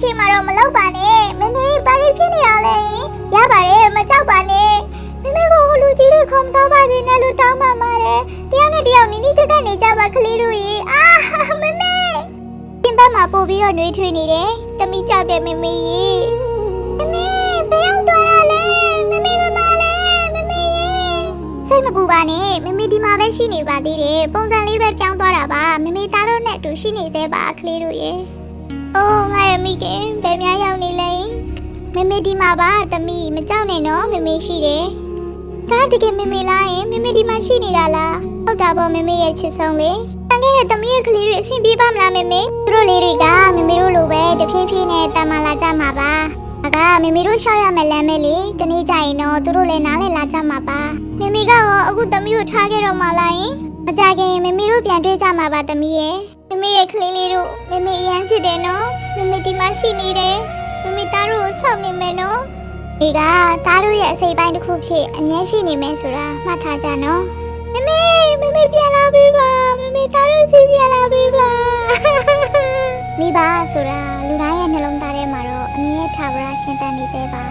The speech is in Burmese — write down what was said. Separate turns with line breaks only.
ရှိမှတော့မလောက်ပါနဲ့မမေဘာလို့ဖြစ်နေရလဲရပါတယ်မကြောက်ပါနဲ့မမေကိုလူကြီးတွေခေါင်းတော့ပါစေနဲ့လို့တောင်းပါပါတယ်တယောက်နဲ့တယောက်နီးနီးကပ်နေကြပါကလေးတို့ရေမမေပြင်ပမှာပို့ပြီးတော့နှွေးထွေးနေတယ်တမိကြောက်တယ်မမေရေမမေဘယ်အောင်သွားရလဲမမေမမလဲမမေရေစိတ်မပူပါနဲ့မမေဒီမှာပဲရှိနေပါသေးတယ်ပုံစံလေးပဲပြောင်းသွားတာပါမမေသားတို့နဲ့အတူရှိနေသေးပါကလေးတို့ရေအိုးငါရဲ့မိခင်ဘယ်များရောက်နေလဲမမေဒီမှာပါတမိမကြောက်နဲ့နော်မမေရှိတယ်ဒါတကယ်မမေလားယင်မမေဒီမှာရှိနေတာလားဟုတ်တာပေါ့မမေရဲ့ချစ်ဆုံးလေတန်ခဲ့တဲ့တမီးရဲ့ကလေးတွေအဆင်ပြေပါမလားမမေသူတို့လေးတွေကမမေတို့လိုပဲတဖြည်းဖြည်းနဲ့တန်မာလာကြမှာပါဒါကမမေတို့ရှောက်ရမယ်လမ်းပဲလေတနေ့ကျရင်တော့သူတို့လည်းနားလည်လာကြမှာပါမမေကရောအခုတမီးကိုထားခဲ့တော့မှလားယင်မကြခင်မမေတို့ပြန်တွေ့ကြမှာပါတမီးရဲ့မမေရဲ့ကလေးလေးတို့မမေအရန်ချစ်တယ်နော်မမေဒီမှာရှိနေတယ်မမေသားတို့ကိုဆောက်နေမယ်နော်ဒီကသားတို့ရဲ့အစိပ်ပိုင်းတစ်ခုဖြစ်အငြင်းရှိနေမယ်ဆိုတာမှတ်ထားကြနော်မမေပြန်လာပြီပါမမေသားတို့စီပြန်လာပြီပါမိဘဆိုတာလူတိုင်းရဲ့နှလုံးသားထဲမှာတော့အမြဲထားပါရှင်တန်နေသေးပါ